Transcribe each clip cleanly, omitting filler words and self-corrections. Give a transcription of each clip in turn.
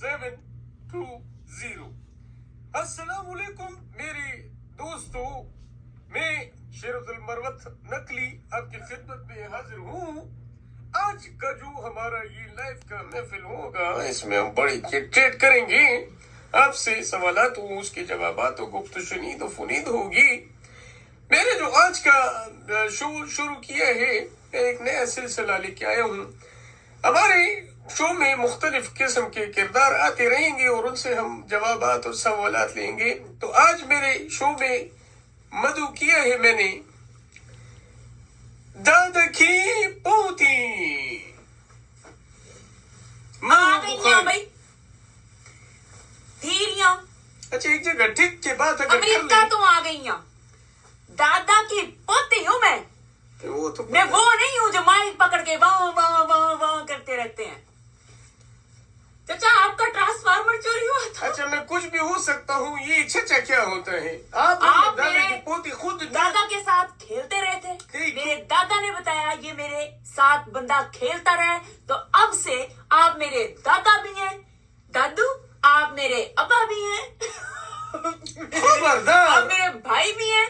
720। अस्सलाम वालेकुम मेरे दोस्तों, मैं शेरुल मरवत नकली आपकी खिदमत में हाजिर हूँ। आज का जो हमारा ये लाइव का महफिल होगा, इसमें हम बड़ी चिट करेंगे, आपसे सवालात हो, उसके जवाबात हो, गुफ्त शुनीद व फुनीद होगी। मैंने जो आज का शो शुरू किया है, एक नया सिलसिला लेके आया हूँ। हमारे शो में मुख्तलिफ किस्म के किरदार आते रहेंगे और उनसे हम जवाबात और सवालात लेंगे। तो आज मेरे शो में मदू किया है मैंने दादा की पोती भाई धीरियां। अच्छा, एक जगह ठीक के बात अगर अमेरिका तो आ गई हैं। दादा की पोती हूँ मैं। मैं वो नहीं हूँ जो माइक पकड़ के वाह वाह वाह वाह करते रहते हैं। चाचा आपका ट्रांसफार्मर चोरी हुआ था। अच्छा, मैं कुछ भी हो सकता हूँ, ये चचा क्या होता है? आप दादा की पोती खुद दादा के साथ खेलते रहे थे। मेरे दादा ने बताया ये मेरे साथ बंदा खेलता रहे, तो अब से आप मेरे दादा भी हैं। दादू आप मेरे अब्बा भी हैं। आप मेरे भाई भी हैं,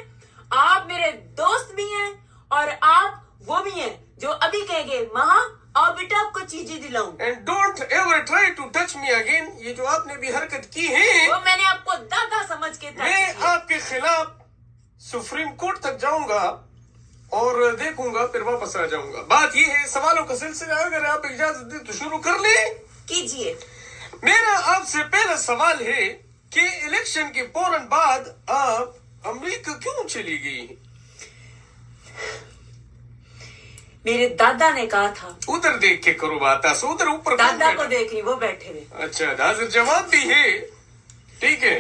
आप मेरे दोस्त भी हैं, और आप वो भी हैं जो अभी कहेंगे माँ और बेटा आपको चीजें दिलाऊं। And don't ever try to touch me again। ये जो आपने भी हरकत की है, वो मैंने आपको दादा समझ के मैं आपके खिलाफ सुप्रीम कोर्ट तक जाऊंगा और देखूंगा, फिर वापस आ जाऊंगा। बात ये है, सवालों का सिलसिला अगर आप इजाजत दे तो शुरू कर ले। कीजिए। मेरा आपसे पहला सवाल है कि इलेक्शन के फौरन बाद आप अमेरिका क्यों चली गई? मेरे दादा ने कहा था। उधर देख के करो बात, उधर ऊपर दादा को देख रही, वो बैठे हुए। अच्छा, हाजिर जवाब भी है, ठीक है।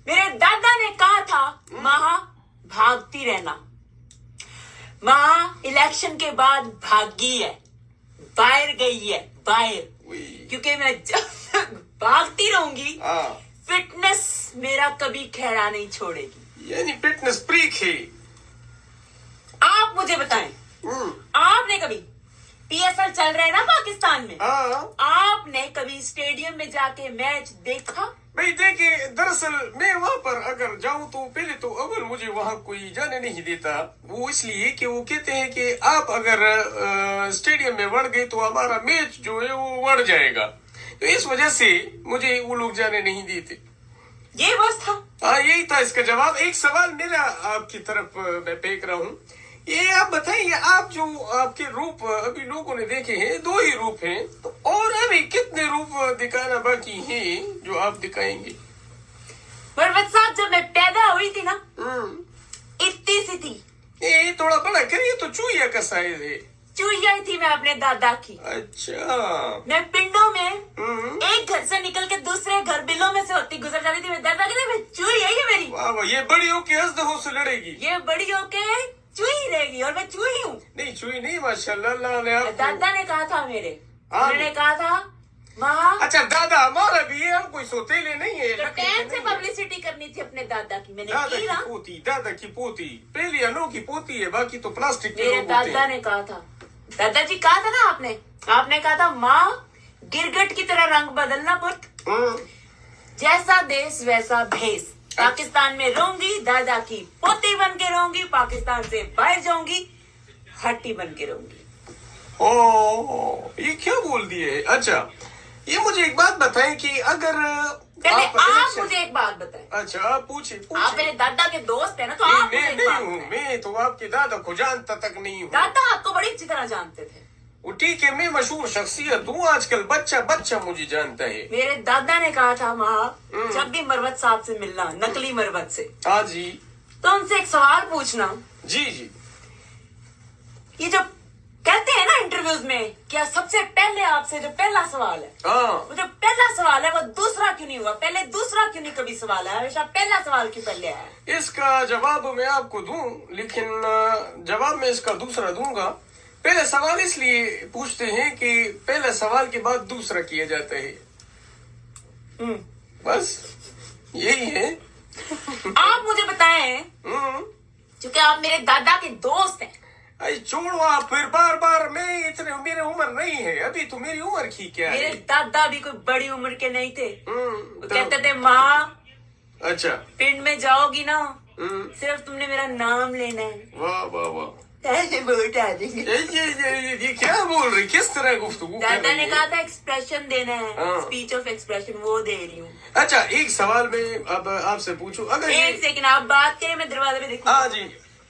मेरे दादा ने कहा था माँ भागती रहना। माँ इलेक्शन के बाद भागी है, बाहर गई है, बाहर, क्योंकि मैं जब भागती रहूंगी फिटनेस मेरा कभी खैरा नहीं छोड़ेगी। यानी फिटनेस फ्रीक है। आप मुझे बताएं, आपने कभी पीएसएल चल रहे हैं ना पाकिस्तान में, आपने कभी स्टेडियम में जाके मैच देखा? भाई देखिए, दरअसल मैं वहाँ पर अगर जाऊँ तो पहले तो अव्वल मुझे वहाँ कोई जाने नहीं देता। वो इसलिए कि वो कहते हैं कि आप अगर स्टेडियम में बढ़ गए तो हमारा मैच जो है वो बढ़ जाएगा, तो इस वजह से मुझे वो लोग जाने नहीं देते। ये बस था। हाँ, यही था इसका जवाब। एक सवाल मेरा आपकी तरफ मैं फेंक रहा हूँ, ये आप बताइए, आप जो आपके रूप अभी लोगों ने देखे हैं, 2 ही रूप हैं, तो और अभी कितने रूप दिखाना बाकी है जो आप दिखाएंगे? बरबत साहब, जब मैं पैदा हुई थी ना, इतनी सी थी। ये थोड़ा बड़ा करिए तो चूहिया का साइज है। चूहिया ही थी मैं अपने दादा की। अच्छा। मैं पिंडों में एक घर से निकल के दूसरे घर बिलों में से होती गुजर जाती थी। मेरे दादा कहते मैं चूहिया ही है मेरी। वाह, ये बड़ी होके अजदहों से लड़ेगी, ये बड़ी होके चूही रहेगी, और मैं चूही हूँ। नहीं चूही नहीं, माशाल्लाह, अल्लाह ने आपको। दादा ने कहा था मेरे, उन्होंने कहा था माँ। अच्छा, दादा हमारा भी है, हम कोई सोतेले नहीं है। तो टाइम से पब्लिसिटी करनी थी अपने दादा की, मैंने दादा की ना। दादा की पोती पहली अनोखी पोती है, बाकी तो प्लास्टिक के मेरे लोग होते दादा हैं। ने कहा था, दादाजी कहा था ना आपने कहा था माँ गिरगट की तरह रंग बदलना पुत, जैसा देश वैसा भेष। पाकिस्तान में रहूंगी, दादा की पोती बन के रहूंगी, पाकिस्तान से बाहर जाऊंगी, हट्टी बन के रहूंगी। ओ, ये क्या बोल दिए? अच्छा, ये मुझे एक बात बताएं कि अगर पहले आप मुझे एक बात बताएं। अच्छा, आप पूछिए। आप मेरे दादा के दोस्त हैं ना, तो आप मुझे एक बात नहीं हूँ, मैं तो आपके दादा को जानता तक नहीं हूँ। दादा आपको बड़ी अच्छी तरह जानते थे। वो ठीक है, मैं मशहूर शख्सियत हूँ, आजकल बच्चा मुझे जानता है। मेरे दादा ने कहा था माँ, जब भी मरवत साहब से मिलना, नकली मरवत से, हाँ जी, तो उनसे एक सवाल पूछना। जी जी। ये जो कहते हैं ना इंटरव्यूज में, क्या सबसे पहले आपसे जो पहला सवाल है, वो जो पहला सवाल है वो दूसरा क्यों नहीं हुआ? पहले दूसरा क्यों नहीं कभी सवाल है, हमेशा पहला सवाल क्यों पहले आया? इसका जवाब मैं आपको दूं, लेकिन जवाब मैं इसका दूसरा दूंगा। पहले सवाल इसलिए पूछते हैं कि पहले सवाल के बाद दूसरा किया जाता है, बस यही है। आप मुझे बताएं, क्योंकि आप मेरे दादा के दोस्त हैं, अरे छोड़ो आप फिर बार बार, मैं इतने मेरी उम्र नहीं है अभी, तो मेरी उम्र की क्या मेरे है? दादा भी कोई बड़ी उम्र के नहीं थे। वो तो- कहते थे माँ अच्छा। पिंड में जाओगी ना, हम्म, सिर्फ तुमने मेरा नाम लेना है, वाह वाह वाह। ऐसे वोट आ जाएंगे। ये क्या बोल रही, किस तरह गुफ्तगू कर दादा रही ने है? कहा था एक्सप्रेशन देना है, हाँ। स्पीच ऑफ एक्सप्रेशन, वो दे रही हूँ। अच्छा, एक सवाल मैं अब आपसे पूछूं, अगर एक सेकंड आप बात करें, मैं दरवाजे पे देखूँ। हाँ जी,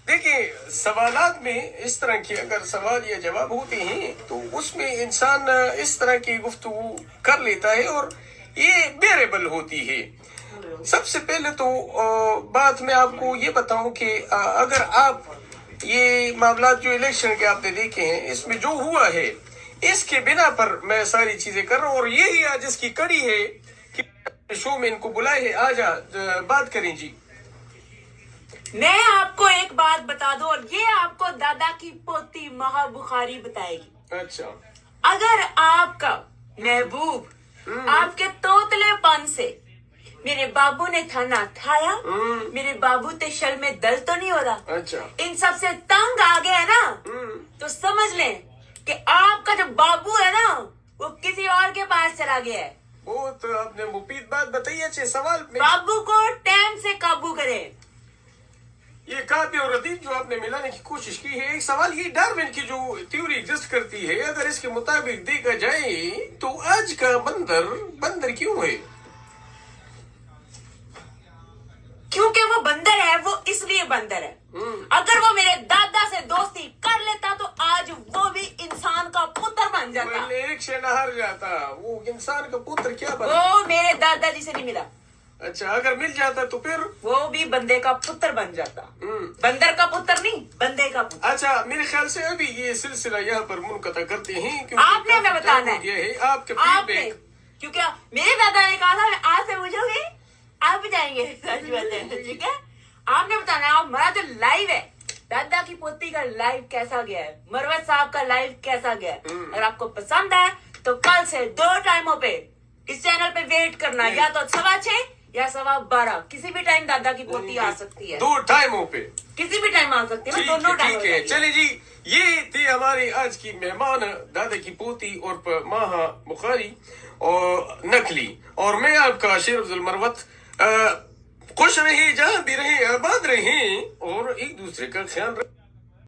देखिए सवालात में इस तरह के अगर सवाल या जवाब होते हैं तो उसमें इंसान इस तरह की गुफ्तगू कर लेता है और ये बेरेबल होती है। सबसे पहले तो बात मैं आपको ये बताऊं कि अगर आप ये मामला जो इलेक्शन के आपने देखे हैं, इसमें जो हुआ है इसके बिना पर मैं सारी चीजें कर रहा हूँ, और यही आज इसकी कड़ी है कि शो में इनको बुलाए है, आजा बात करें जी। मैं आपको एक बात बता दूं, और ये आपको दादा की पोती महा बुखारी बताएगी। अच्छा। अगर आपका महबूब आपके तोतलेपन से मेरे बाबू ने खाना खाया, मेरे बाबू ते शल में दर्द तो नहीं हो रहा, अच्छा। इन सब से तंग आ गया है ना, तो समझ लें कि आपका जो बाबू है ना वो किसी और के पास चला गया है। बहुत आपने मुफीद बात बताई। अच्छे सवाल में बाबू को टाइम से काबू करें। ये काव्य और अतीत जो आपने मिलाने की कोशिश की है, एक सवाल ये डार्विन की जो थ्योरी एग्जिस्ट करती है, अगर इसके मुताबिक देखा जाए तो आज का बंदर क्यों है? क्योंकि वो बंदर है, वो इसलिए बंदर है। अगर वो मेरे दादा से दोस्ती कर लेता तो आज वो भी इंसान का पुत्र बन जाता। इलेक्शन हार जाता, वो इंसान का पुत्र क्या बना? वो मेरे दादाजी से नहीं मिला। अच्छा, अगर मिल जाता तो फिर वो भी बंदे का पुत्र बन जाता। बंदर का पुत्र नहीं, बंदे का पुत्र। अच्छा, मेरे ख्याल से अभी ये सिलसिला यहाँ पर मुनक़ता करते हैं, क्योंकि आपने हमें बताना है। ये है आपके आपने, फीडबैक। क्योंकि मेरे दादा ने कहा था मैं आज से पूछोगे आप भी जाएंगे, सच बात है, ठीक है। आपने बताना है, हमारा जो लाइव है दादा की पोती का लाइव कैसा गया है, मरवत साहब का लाइव कैसा गया है। अगर आपको पसंद है तो कल से 2 टाइमों पे इस चैनल पे वेट करना, या तो 6:15 या 12:15, किसी भी टाइम दादा की पोती आ सकती है। 2 टाइमों पे किसी भी टाइम आ सकती है, ठीक दोनों है, टाइम। ठीक है। चलिए जी, ये थी हमारी आज की मेहमान दादा की पोती और माहा बुखारी और नकली, और मैं आपका शेर अफजल मरवत। खुश रहे, जहाँ भी रहे, आबाद रहे और एक दूसरे का ख्याल रखें।